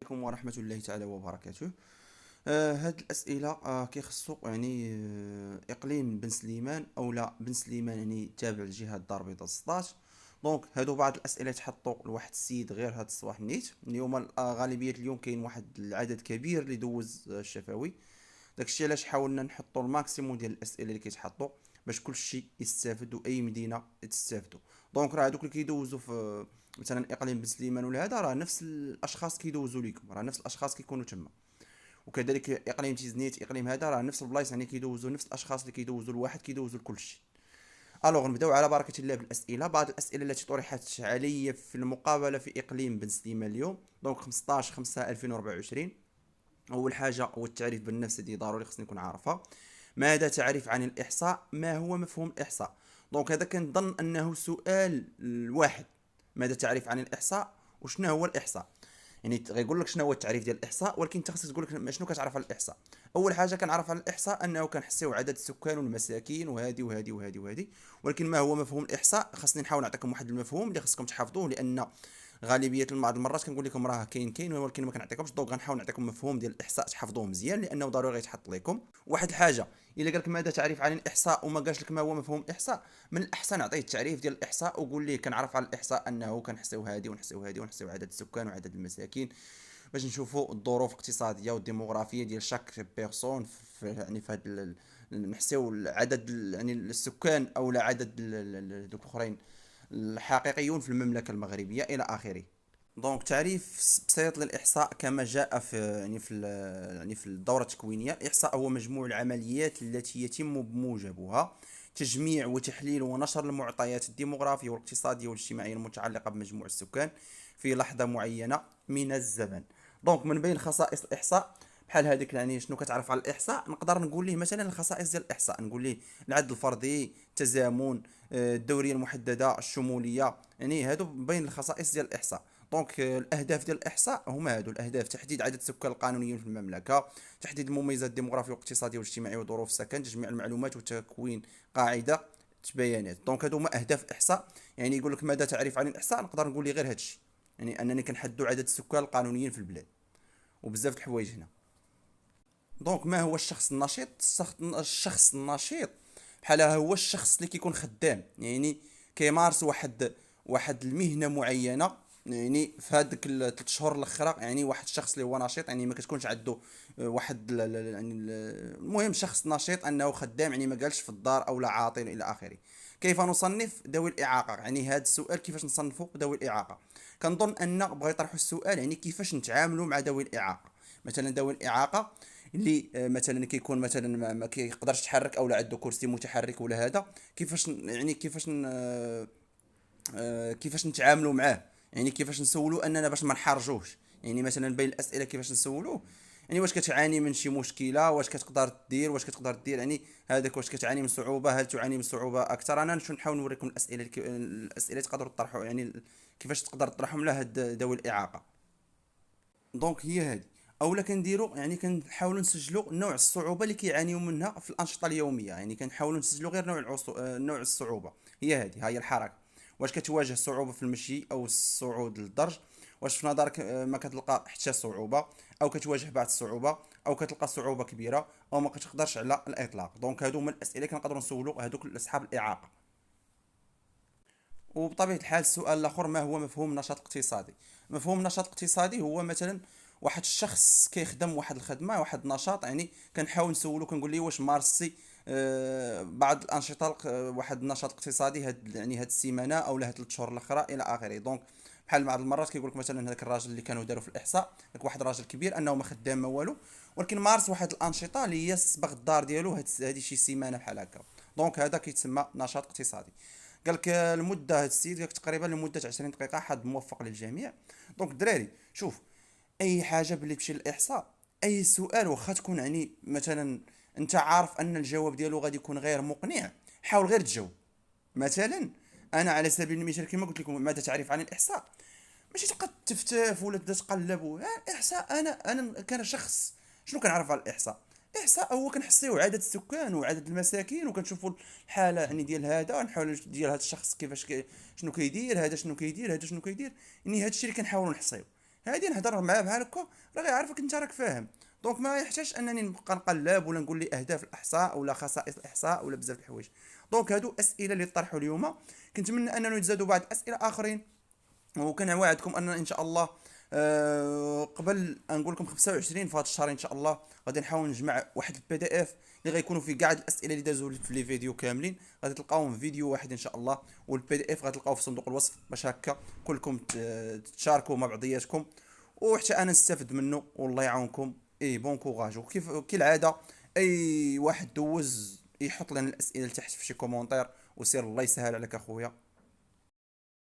عليكم ورحمة الله تعالى وبركاته. هاد الأسئلة كيخصو يعني إقليم بن سليمان أو لا بن سليمان يعني تابع لجهة الدار البيضاء 16. دونك هادو بعض الأسئلة تحطوا لواحد السيد غير هاد الصباح نيت اليوم. غالبية اليوم كاين واحد العدد كبير اللي دوز الشفوي. داكشي علاش حاولنا نحطوا الماكسيموم ديال الأسئلة اللي كيتحطوا باش كلشي يستافد وأي مدينة تستافدوا. دونك راه هادوك اللي كيدوزوا في مثلا اقليم بن سليمان ولا هذا راه نفس الاشخاص كيدوزوا ليكم، راه نفس الاشخاص كيكونوا تما. وكذلك اقليم تيزنيت اقليم هذا راه نفس البلايص، يعني كيدوزوا نفس الاشخاص اللي كيدوزوا الواحد كيدوزوا لكلشي. الوغ نبداو على بركه الله بالاسئله. بعض الاسئله التي طرحت علي في المقابله في اقليم بن سليمان اليوم. دونك 15 5 2024. اول حاجه هو التعريف بالنفس، هذه ضروري خصني نكون عارفها. ماذا تعرف عن الاحصاء؟ ما هو مفهوم الاحصاء؟ دونك هذا كنظن انه سؤال واحد. ماذا تعرف عن الاحصاء وشنو هو الاحصاء؟ يعني غيقول لك شنو هو التعريف ديال الاحصاء، ولكن انت خصك تقول لك شنو كتعرف على الاحصاء. اول حاجه كنعرف على الاحصاء انه كنحسيو عدد السكان والمساكين وهذه وهذه وهذه وهذه. ولكن ما هو مفهوم الاحصاء؟ خصني نحاول نعطيكم واحد المفهوم اللي خصكم تحفظوه، لان غالبيه بعض المرات كنقول لكم راه كاين ولكن ما كنعطيكمش. دونك غنحاول نعطيكم مفهوم ديال الاحصاء تحفظوه مزيان، لانه ضروري يتحط لكم واحد الحاجه. الا قالك ماذا تعرف عن الاحصاء وما قالش لك ما هو مفهوم الاحصاء، من الاحسن اعطيه التعريف ديال الاحصاء وقول ليه كنعرف على الاحصاء انه كنحسيو هذه ونحسيو هذه ونحسيو عدد السكان وعدد المساكين باش نشوفوا الظروف الاقتصاديه والديموغرافيه ديال شاك بيرسون في يعني في هذا نحسيو عدد يعني السكان او لا عدد دوك الاخرين الحقيقيون في المملكه المغربيه الى اخره. دونك تعريف بسيط للإحصاء كما جاء في في الدورة التكوينية. الإحصاء هو مجموع العمليات التي يتم بموجبها تجميع وتحليل ونشر المعطيات الديمغرافية والاقتصادية والاجتماعية المتعلقة بمجموع السكان في لحظة معينة من الزمن. دونك من بين خصائص الإحصاء بحال هذيك، يعني شنو كتعرف على الاحصاء، نقدر نقول ليه مثلا الخصائص ديال الاحصاء، نقول ليه العد الفردي، التزامن، الدوريه المحدده، الشموليه. يعني هادو بين الخصائص ديال الاحصاء. دونك الاهداف ديال الاحصاء هما هادو الاهداف: تحديد عدد السكان القانونيين في المملكه، تحديد المميزات الديموغرافيه والاقتصاديه والاجتماعيه وظروف السكن، تجميع المعلومات وتكوين قاعده بيانات. دونك هادو هما اهداف الاحصاء. يعني يقول لك ماذا تعرف عن الاحصاء، نقدر نقول لي غير هادشي، يعني انني كنحددوا عدد السكان القانونيين في البلاد وبزاف د الحوايج هنا. دونك ما هو الشخص النشيط؟ الشخص النشيط بحال هو الشخص اللي كيكون خدام، يعني كيمارس واحد المهنه معينه. يعني في هذيك الثلاث شهور الاخرى، يعني واحد الشخص اللي هو نشيط يعني ما كتكونش عنده واحد يعني المهم شخص نشيط انه خدام، يعني ما قالش في الدار او لا عاطل الى اخره. كيف نصنف ذوي الاعاقه؟ يعني هذا السؤال كيفاش نصنفوا ذوي الاعاقه. كنظن ان بغا يطرحوا السؤال يعني كيفاش نتعاملوا مع ذوي الاعاقه. مثلا ذوي الاعاقه اللي مثلا كيكون مثلا ما كيقدرش يتحرك او لا عنده كرسي متحرك ولا هذا، كيفاش يعني كيفاش نتعاملوا معاه، يعني كيفاش نسولوا اننا باش ما نحرجوش. يعني مثلا بين الاسئله كيفاش نسولوه، يعني واش كتعاني من شي مشكله، واش كتقدر دير، واش كتقدر دير يعني هذاك، واش كتعاني من صعوبه، هل تعاني من صعوبه اكثر. انا نحاول نوريكم الاسئله تقدروا تطرحوا، يعني كيفاش تقدر تطرحهم لهاد ذوي الاعاقه. دونك هي هذه. اولا كنديروا يعني كنحاولوا نسجلوا نوع الصعوبه اللي كيعانيوا منها في الانشطه اليوميه، يعني كنحاولوا نسجلوا غير نوع الصعوبه. هي هذه، هي الحركه. واش كتواجه صعوبه في المشي او الصعود للدرج؟ واش في نظرك ما كتلقى حتى صعوبه، او كتواجه بعض الصعوبه، او كتلقى صعوبه كبيره، او ما كتقدرش على الاطلاق. دونك هادو هما الاسئله اللي كنقدروا نسولوا هادوك اصحاب الاعاقه. وبطبيعة الحال السؤال الآخر: ما هو مفهوم النشاط الاقتصادي؟ مفهوم النشاط الاقتصادي هو مثلا واحد الشخص كيخدم واحد الخدمة، واحد النشاط، يعني كنحاول نسولو كنقول ليه واش مارستي بعض الأنشطة واحد النشاط اقتصادي هاد السيمانة أو هاد 3 شهور الأخرى إلى آخره. دونك بحال بعض المرات كيقول لك مثلا هذاك الراجل اللي كانوا داروا في الاحصاء، داك واحد راجل كبير انه ما خدام ما والو، ولكن مارس واحد الانشطه اللي هي صبغ الدار ديالو هذه شي سيمانه بحال هكا. دونك هذا كيتسمى نشاط اقتصادي. قال لك المده، هذا السيد قال لك تقريبا لمده 20 دقيقه، حد موفق للجميع. دونك الدراري شوف، اي حاجه باللي تمشي للاحصاء، اي سؤال واخا تكون يعني مثلا انت عارف ان الجواب ديالو غادي يكون غير مقنع، حاول غير تجاوب. مثلا انا على سبيل المثال كما قلت لكم ماذا تعرف عن الاحصاء، ماشي تبقى تفتف ولا تبدا تقلب الاحصاء. انا كان شخص شنو كنعرف على الاحصاء؟ الاحصاء هو كنحصيو عدد السكان وعدد المساكين، وكنشوفوا الحاله يعني ديال هذا، نحاول ديال هذا الشخص كيفاش شنو كيدير، هذا شنو كيدير، هذا شنو كيدير. يعني هذا الشيء اللي كنحاولوا نحصيو. هادي نهضر معاه بحال هكا راه غيعرفك انت راك فاهم. دونك ما يحتاجش انني نبقى نقلب ولا نقول لي اهداف الاحصاء ولا خصائص الاحصاء ولا بزاف د الحوايج. دونك هادو اسئله اللي طرحوا اليوم. كنتمنى اننا نتزادوا بعض الاسئله اخرين، وكنوعدكم ان ان شاء الله قبل نقول لكم 25 في هذا الشهر ان شاء الله غادي نحاول نجمع واحد البي دي اف اللي غيكونوا فيه كاع الاسئله اللي دازوا في لي فيديو كاملين، غادي تلقاوهم في فيديو واحد ان شاء الله. والبي دي اف غادي تلقاوه في صندوق الوصف باش هكا كلكم تشاركوا مع بعضياتكم، وحتى انا نستافد منه. والله يعاونكم. اي بون كوراج. وكيف كالعاده اي واحد دوز يحط لنا الاسئله لتحت في شي كومونتير، وسير الله يسهل عليك اخويا.